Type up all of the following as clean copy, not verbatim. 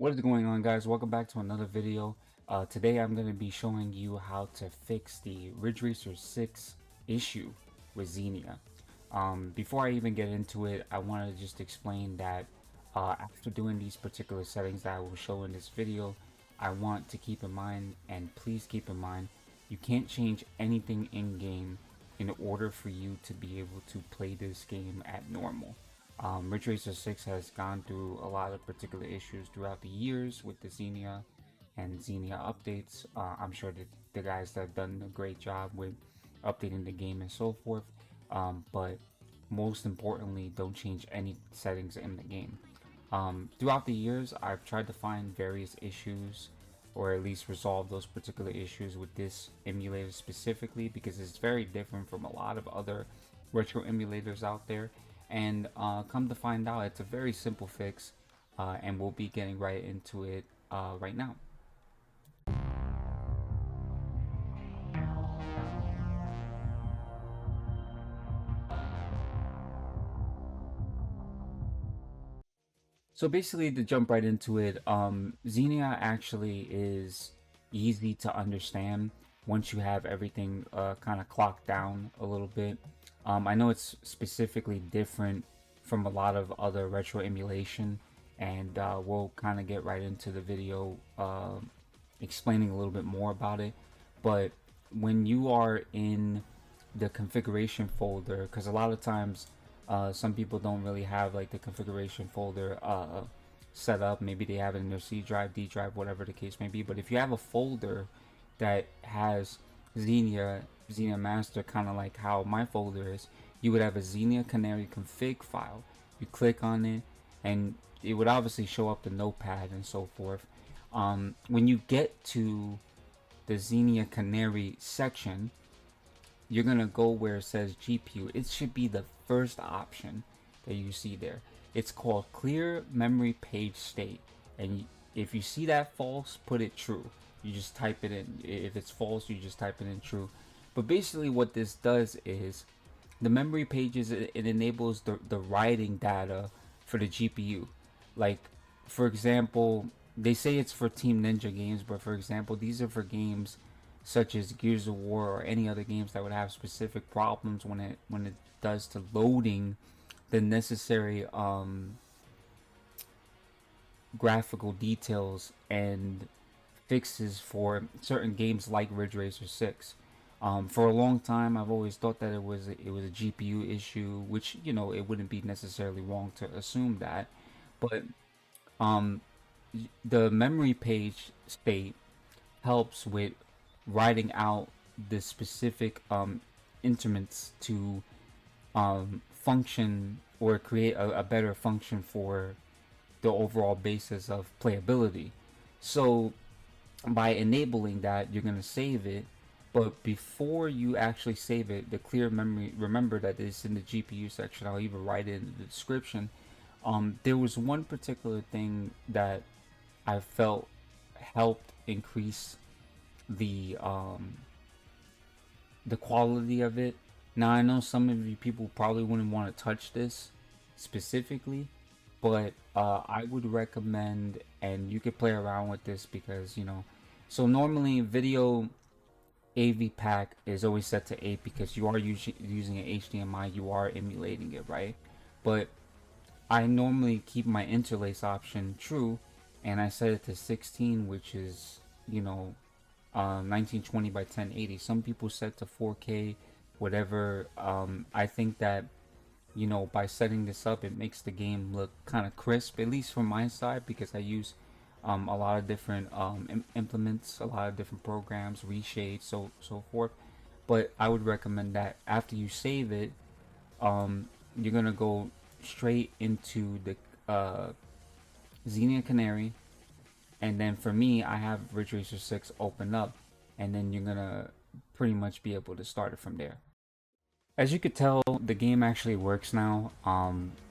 What is going on, guys? Welcome back to another video. Today I'm going to be showing you how to fix the Ridge Racer 6 issue with Xenia. Before I even get into it, I want to just explain that after doing these particular settings that I will show in this video, I want to keep in mind, and please keep in mind, you can't change anything in game in order for you to be able to play this game at normal. Ridge Racer 6 has gone through a lot of particular issues throughout the years with the Xenia and Xenia updates. I'm sure that the guys that have done a great job with updating the game and so forth, but most importantly, don't change any settings in the game. Throughout the years, I've tried to find various issues or at least resolve those particular issues with this emulator specifically, because it's very different from a lot of other retro emulators out there. And come to find out, it's a very simple fix, and we'll be getting right into it right now. So basically, to jump right into it, Xenia actually is easy to understand once you have everything kind of clocked down a little bit. I know it's specifically different from a lot of other retro emulation, and we'll kind of get right into the video explaining a little bit more about it. But when you are in the configuration folder, because a lot of times some people don't really have like the configuration folder set up. Maybe they have it in their C drive, D drive, whatever the case may be. But if you have a folder that has Xenia master, kind of like how my folder is, you would have a Xenia canary config file. You click on it and it would obviously show up the notepad and so forth. When you get to the Xenia canary section, you're gonna go where it says GPU. It should be the first option that you see there. It's called clear memory page state, and if you see that false, put it true. You just type it in. If it's false, you just type it in true. But basically what this does is the memory pages, it enables the writing data for the GPU. Like, for example, they say it's for Team Ninja games, but for example, these are for games such as Gears of War or any other games that would have specific problems when it does to loading the necessary graphical details and fixes for certain games like Ridge Racer 6. For a long time, I've always thought that it was a GPU issue, which, you know, it wouldn't be necessarily wrong to assume that, but um, the memory page state helps with writing out the specific instruments to function or create a better function for the overall basis of playability. So by enabling that, you're going to save it, but before you actually save it, the clear memory, remember that it's in the GPU section. I'll even write it in the description. There was one particular thing that I felt helped increase the quality of it. Now I know some of you people probably wouldn't want to touch this specifically, but I would recommend, and you could play around with this, because, you know, so normally video AV pack is always set to 8 because you are using an HDMI, you are emulating it, right? But I normally keep my interlace option true, and I set it to 16, which is, you know, 1920 by 1080. Some people set to 4K, whatever. I think that, you know, by setting this up, it makes the game look kind of crisp, at least from my side, because I use a lot of different implements, a lot of different programs, reshade, so forth. But I would recommend that after you save it, you're gonna go straight into the Xenia Canary, and then for me, I have Ridge Racer 6 open up, and then you're gonna pretty much be able to start it from there. As you could tell, the game actually works now.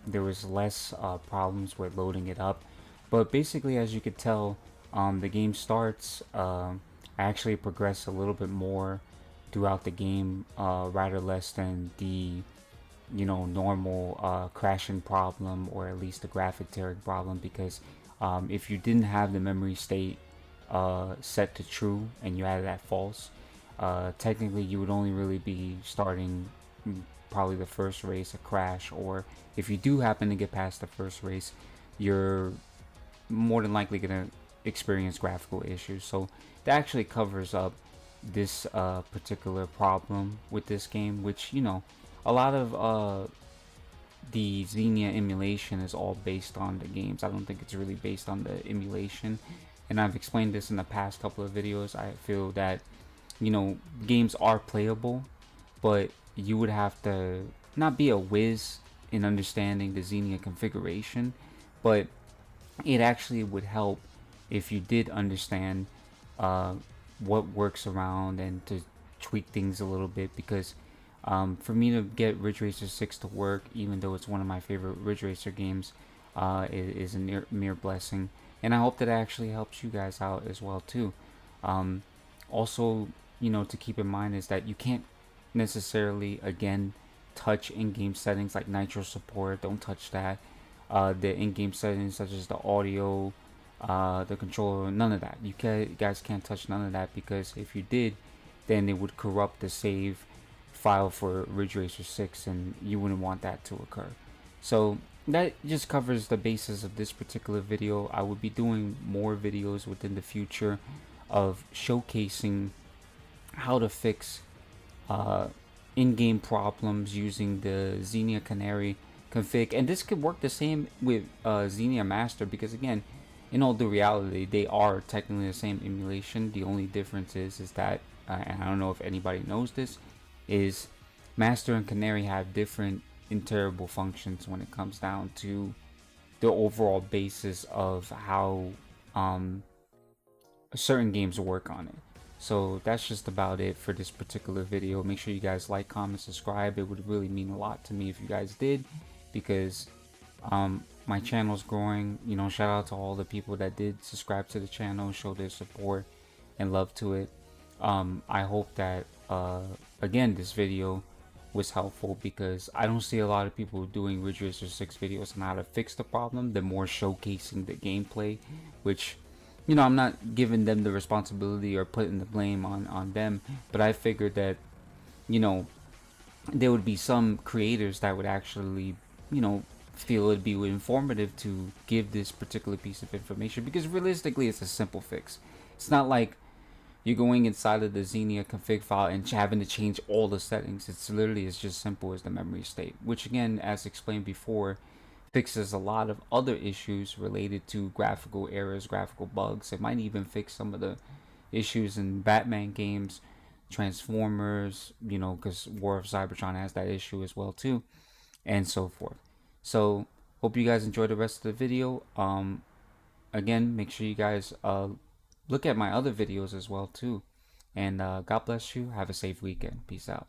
There was less problems with loading it up, but basically, as you could tell, the game starts. I actually progress a little bit more throughout the game, rather less than the, you know, normal crashing problem, or at least the graphic tearing problem, because If you didn't have the memory state set to true and you added that false, technically you would only really be starting probably the first race a crash, or if you do happen to get past the first race, you're more than likely going to experience graphical issues. So that actually covers up this particular problem with this game, which, you know, a lot of the Xenia emulation is all based on the games. I don't think it's really based on the emulation. And I've explained this in the past couple of videos. I feel that, you know, games are playable, but you would have to not be a whiz in understanding the Xenia configuration, but it actually would help if you did understand uh, what works around and to tweak things a little bit, because for me to get Ridge Racer 6 to work, even though it's one of my favorite Ridge Racer games, is a mere blessing. And I hope that actually helps you guys out as well too. Um, Also, you know, to keep in mind is that you can't necessarily, again, touch in-game settings like Nitro support. Don't touch that. The in-game settings such as the audio, the controller, none of that. You guys can't touch none of that, because if you did, then it would corrupt the save file for Ridge Racer 6, and you wouldn't want that to occur. So that just covers the basis of this particular video. I will be doing more videos within the future of showcasing how to fix uh, in-game problems using the Xenia Canary config, and this could work the same with Xenia Master, because again, in all due reality, they are technically the same emulation. The only difference is that, and I don't know if anybody knows this, is Master and Canary have different interable functions when it comes down to the overall basis of how certain games work on it. So that's just about it for this particular video. Make sure you guys like, comment, subscribe. It would really mean a lot to me if you guys did, because my channel's growing. You know, shout out to all the people that did subscribe to the channel, show their support and love to it. I hope that again, this video was helpful, because I don't see a lot of people doing Ridge Racer 6 videos on how to fix the problem. They're more showcasing the gameplay, which, you know, I'm not giving them the responsibility or putting the blame on them, but I figured that, you know, there would be some creators that would actually, you know, feel it'd be informative to give this particular piece of information, because realistically it's a simple fix. It's not like you're going inside of the Xenia config file and having to change all the settings. It's literally as just simple as the memory state, which again, as explained before, fixes a lot of other issues related to graphical errors, graphical bugs. It might even fix some of the issues in Batman games, Transformers, you know, because War of Cybertron has that issue as well too, and so forth. So hope you guys enjoy the rest of the video. Again, make sure you guys look at my other videos as well too, and God bless you. Have a safe weekend. Peace out.